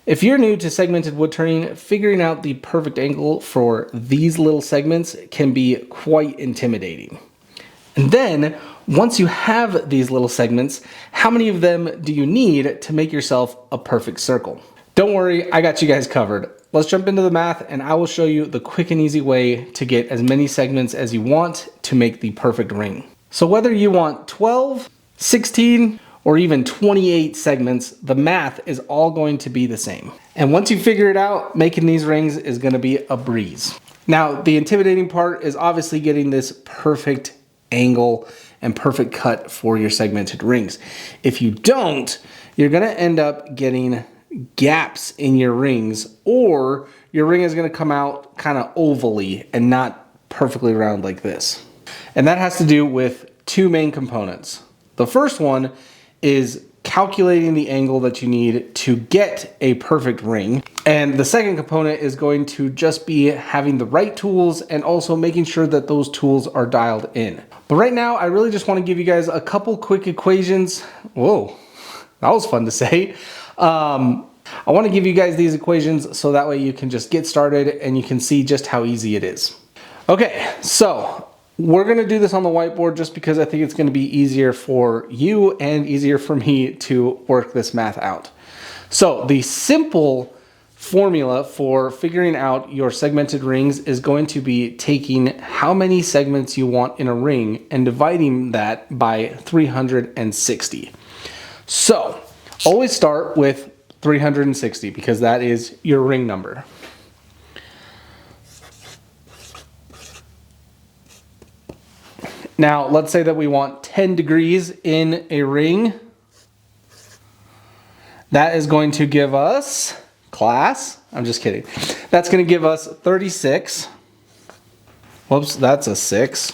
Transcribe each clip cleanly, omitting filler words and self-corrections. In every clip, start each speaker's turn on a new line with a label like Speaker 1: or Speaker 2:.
Speaker 1: If you're new to segmented wood turning, figuring out the perfect angle for these little segments can be quite intimidating. And then, once you have these little segments, how many of them do you need to make yourself a perfect circle? Don't worry, I got you guys covered. Let's jump into the math and I will show you the quick and easy way to get as many segments as you want to make the perfect ring. So whether you want 12, 16, or even 28 segments, the math is all going to be the same. And once you figure it out, making these rings is gonna be a breeze. Now, the intimidating part is obviously getting this perfect angle and perfect cut for your segmented rings. If you don't, you're gonna end up getting gaps in your rings, or your ring is gonna come out kind of ovally and not perfectly round like this. And that has to do with two main components. The first one is calculating the angle that you need to get a perfect ring. And the second component is going to just be having the right tools and also making sure that those tools are dialed in. But right now, I really just want to give you guys a couple quick equations. Whoa, that was fun to say. I want to give you guys these equations so that way you can just get started and you can see just how easy it is. Okay, so we're going to do this on the whiteboard just because I think it's going to be easier for you and easier for me to work this math out. So the simple formula for figuring out your segmented rings is going to be taking how many segments you want in a ring and dividing that by 360. So always start with 360 because that is your ring number. Now, let's say that we want 10 degrees in a ring. That is going to give us, class, I'm just kidding. That's going to give us 36. Whoops, that's a 6.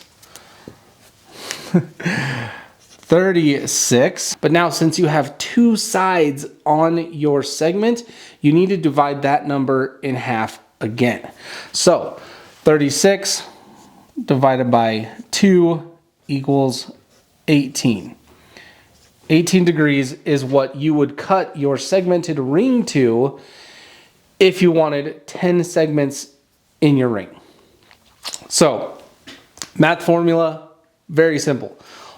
Speaker 1: 36. But now, since you have two sides on your segment, you need to divide that number in half again. So, 36 divided by 2 equals 18. 18 degrees is what you would cut your segmented ring to if you wanted 10 segments in your ring. So, math formula, very simple.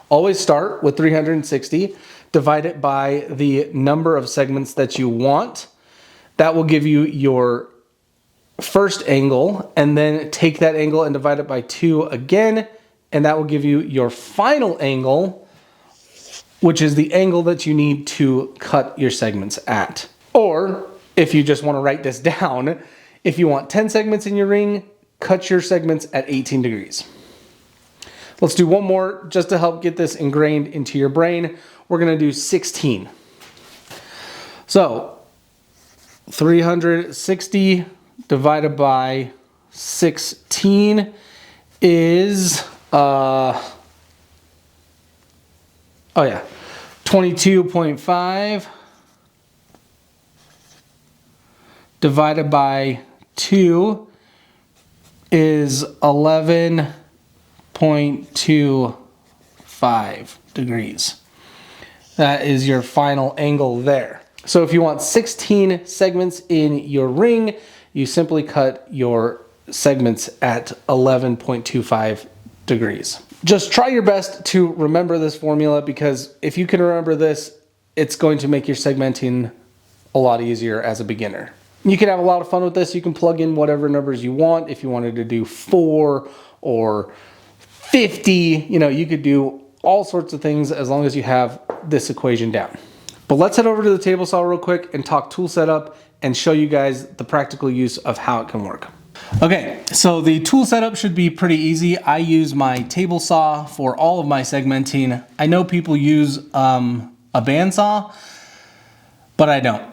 Speaker 1: Always start with 360, divide it by the number of segments that you want. That will give you your first angle, and then take that angle and divide it by 2 again, and that will give you your final angle, which is the angle that you need to cut your segments at. Or, if you just want to write this down, if you want 10 segments in your ring, cut your segments at 18 degrees. Let's do one more just to help get this ingrained into your brain. We're going to do 16. So, 360 divided by 16 is 22.5 divided by 2 is 11.25 degrees. That is your final angle there. So if you want 16 segments in your ring, you simply cut your segments at 11.25 degrees. Just try your best to remember this formula, because if you can remember this, it's going to make your segmenting a lot easier as a beginner. You can have a lot of fun with this. You can plug in whatever numbers you want. If you wanted to do 4 or 50, you know, you could do all sorts of things as long as you have this equation down. But let's head over to the table saw real quick and talk tool setup and show you guys the practical use of how it can work. Okay, so the tool setup should be pretty easy. I use my table saw for all of my segmenting. I know people use a bandsaw, but I don't.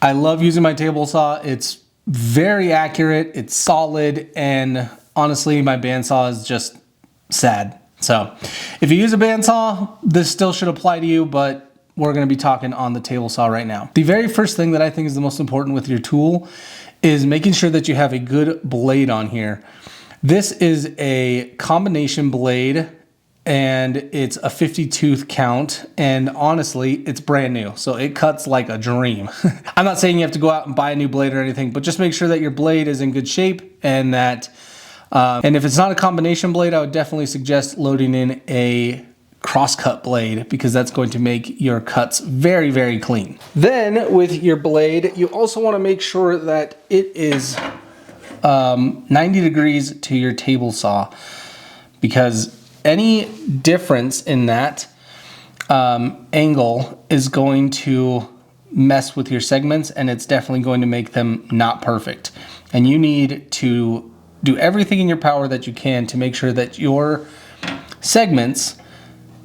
Speaker 1: I love using my table saw. It's very accurate, it's solid, and honestly, my bandsaw is just sad. So if you use a bandsaw, this still should apply to you, but we're going to be talking on the table saw right now. The very first thing that I think is the most important with your tool is making sure that you have a good blade on here. This is a combination blade, and it's a 50 tooth count, and honestly it's brand new, so it cuts like a dream. I'm not saying you have to go out and buy a new blade or anything, but just make sure that your blade is in good shape, and that and if it's not a combination blade, I would definitely suggest loading in a crosscut blade, because that's going to make your cuts very, very clean. Then with your blade, you also want to make sure that it is 90 degrees to your table saw, because any difference in that angle is going to mess with your segments, and it's definitely going to make them not perfect. And you need to do everything in your power that you can to make sure that your segments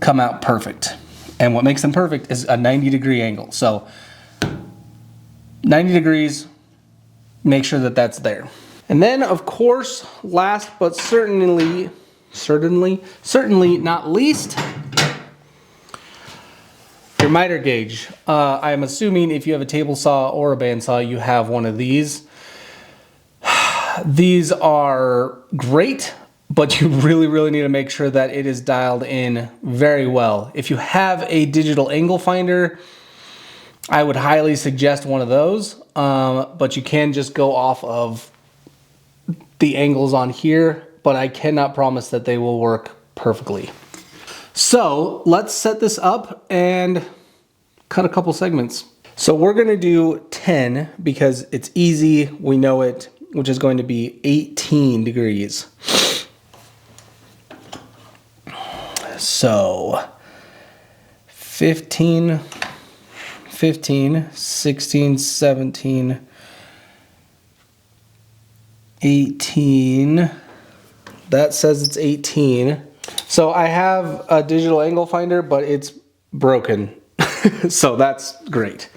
Speaker 1: come out perfect. And what makes them perfect is a 90-degree angle. So 90 degrees, make sure that that's there. And then, of course, last but certainly not least, your miter gauge. I am assuming if you have a table saw or a bandsaw, you have one of these. These are great, but you really need to make sure that it is dialed in very well. If you have a digital angle finder, I would highly suggest one of those, but you can just go off of the angles on here, but I cannot promise that they will work perfectly. So let's set this up and cut a couple segments. So we're gonna do 10 because it's easy, we know it, which is going to be 18 degrees. So 15, 16, 17, 18. That says it's 18. So I have a digital angle finder, but it's broken. So that's great.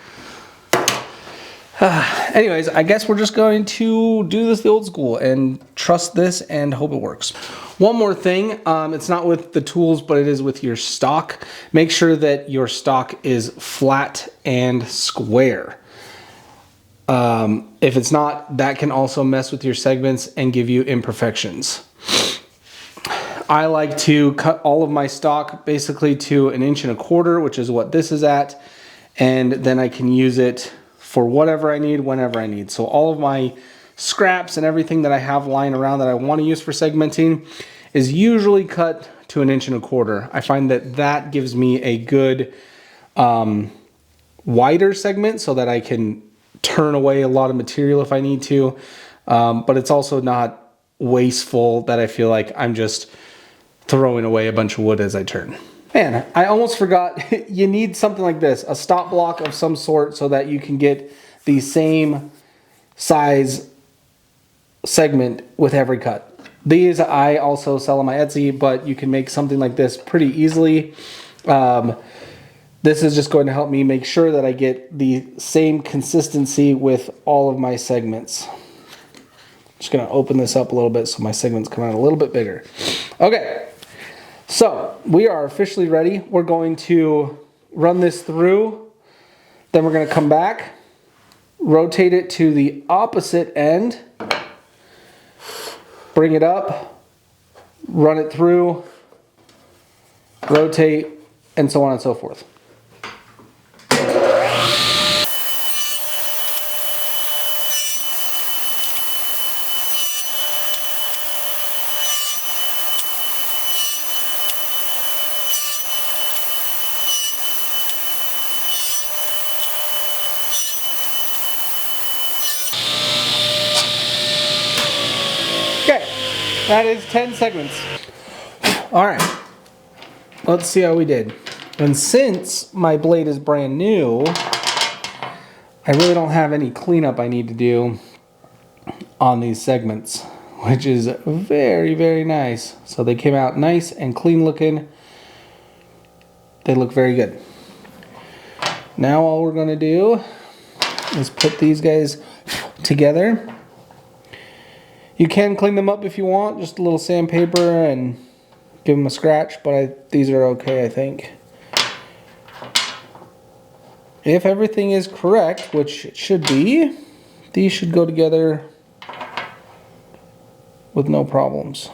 Speaker 1: Anyways, I guess we're just going to do this the old school and trust this and hope it works. One more thing, it's not with the tools, but it is with your stock. Make sure that your stock is flat and square. If it's not, that can also mess with your segments and give you imperfections. I like to cut all of my stock basically to 1.25 inches, which is what this is at, and then I can use it for whatever I need, whenever I need. So all of my scraps and everything that I have lying around that I want to use for segmenting is usually cut to 1.25 inches. I find that that gives me a good wider segment so that I can turn away a lot of material if I need to, but it's also not wasteful that I feel like I'm just throwing away a bunch of wood as I turn. Man, I almost forgot, you need something like this, a stop block of some sort so that you can get the same size segment with every cut. These I also sell on my Etsy, but you can make something like this pretty easily. This is just going to help me make sure that I get the same consistency with all of my segments. Just gonna open this up a little bit so my segments come out a little bit bigger. Okay. So we are officially ready. We're going to run this through, then we're going to come back, rotate it to the opposite end, bring it up, run it through, rotate, and so on and so forth. Okay, that is 10 segments. All right, let's see how we did. And since my blade is brand new, I really don't have any cleanup I need to do on these segments, which is very nice. So they came out nice and clean looking. They look very good. Now all we're gonna do is put these guys together. You can clean them up if you want, just a little sandpaper and give them a scratch, but these are okay, I think. If everything is correct, which it should be, these should go together with no problems.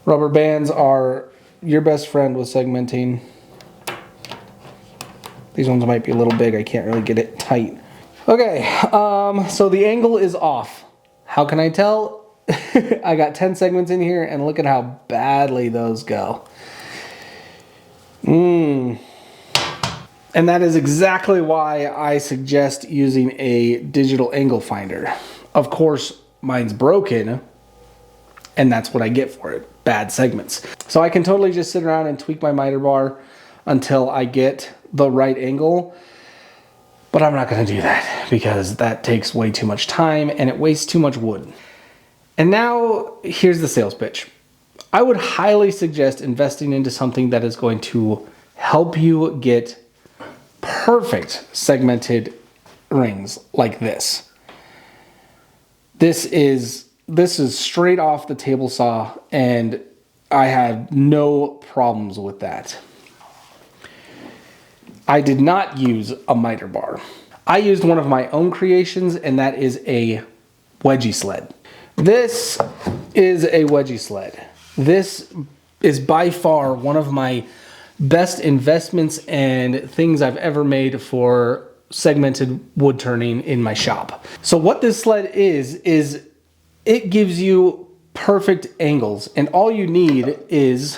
Speaker 1: Rubber bands are your best friend with segmenting. These ones might be a little big. I can't really get it tight. Okay, so the angle is off. How can I tell? I got 10 segments in here, and look at how badly those go. And that is exactly why I suggest using a digital angle finder. Of course, mine's broken, and that's what I get for it, bad segments. So I can totally just sit around and tweak my miter bar until I get the right angle, but I'm not gonna do that because that takes way too much time and it wastes too much wood. And now here's the sales pitch. I would highly suggest investing into something that is going to help you get perfect segmented rings like this. This is straight off the table saw, and I had no problems with that. I did not use a miter bar. I used one of my own creations, and that is a wedgie sled. This is a wedgie sled. This is by far one of my best investments and things I've ever made for segmented wood turning in my shop. So what this sled is it gives you perfect angles, and all you need is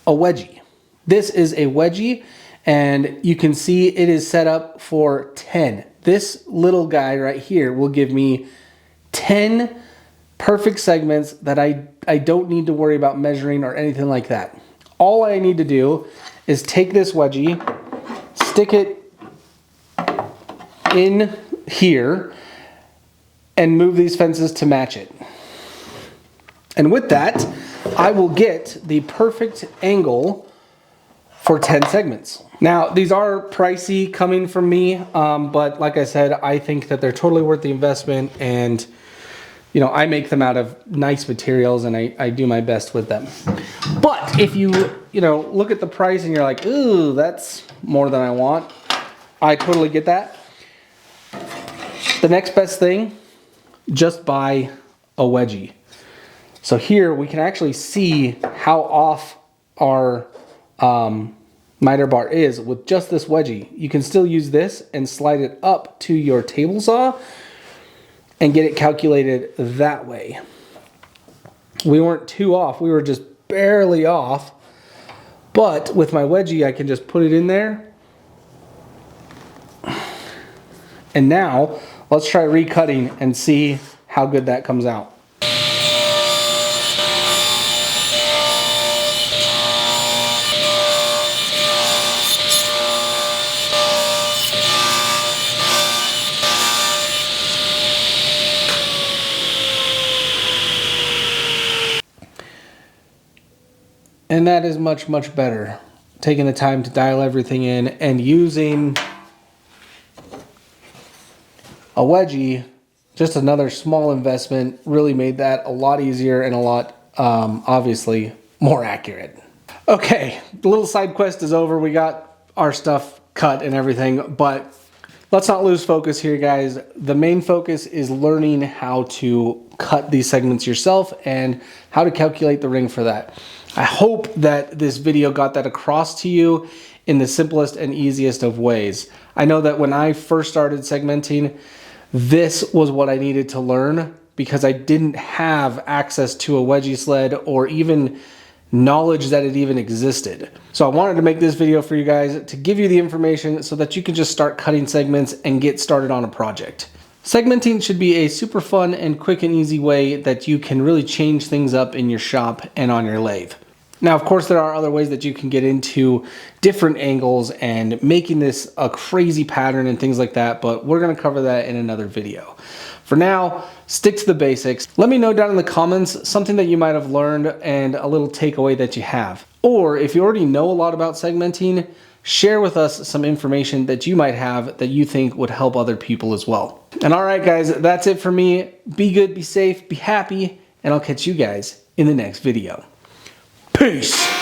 Speaker 1: a wedgie. This is a wedgie, and you can see it is set up for 10. This little guy right here will give me 10 perfect segments that I don't need to worry about measuring or anything like that. All I need to do is take this wedgie, stick it in here, and move these fences to match it. And with that, I will get the perfect angle for 10 segments. Now, these are pricey coming from me, but like I said, I think that they're totally worth the investment, and you know, I make them out of nice materials, and I do my best with them. But if you look at the price and you're like, ooh, that's more than I want, I totally get that. The next best thing, just buy a wedgie. So here we can actually see how off our miter bar is with just this wedgie. You can still use this and slide it up to your table saw and get it calculated that way. We weren't too off, we were just barely off, but with my wedgie I can just put it in there. And now let's try recutting and see how good that comes out. And that is much, much better. Taking the time to dial everything in and using a wedgie, just another small investment, really made that a lot easier and a lot, obviously, more accurate. Okay, the little side quest is over. We got our stuff cut and everything, but let's not lose focus here, guys. The main focus is learning how to cut these segments yourself and how to calculate the ring for that. I hope that this video got that across to you in the simplest and easiest of ways. I know that when I first started segmenting, this was what I needed to learn because I didn't have access to a wedgie sled or even knowledge that it even existed. So I wanted to make this video for you guys to give you the information so that you can just start cutting segments and get started on a project. Segmenting should be a super fun and quick and easy way that you can really change things up in your shop and on your lathe. Now, of course, there are other ways that you can get into different angles and making this a crazy pattern and things like that, but we're gonna cover that in another video. For now, stick to the basics. Let me know down in the comments something that you might have learned and a little takeaway that you have. Or if you already know a lot about segmenting, share with us some information that you might have that you think would help other people as well. And all right, guys, that's it for me. Be good, be safe, be happy, and I'll catch you guys in the next video. Peace!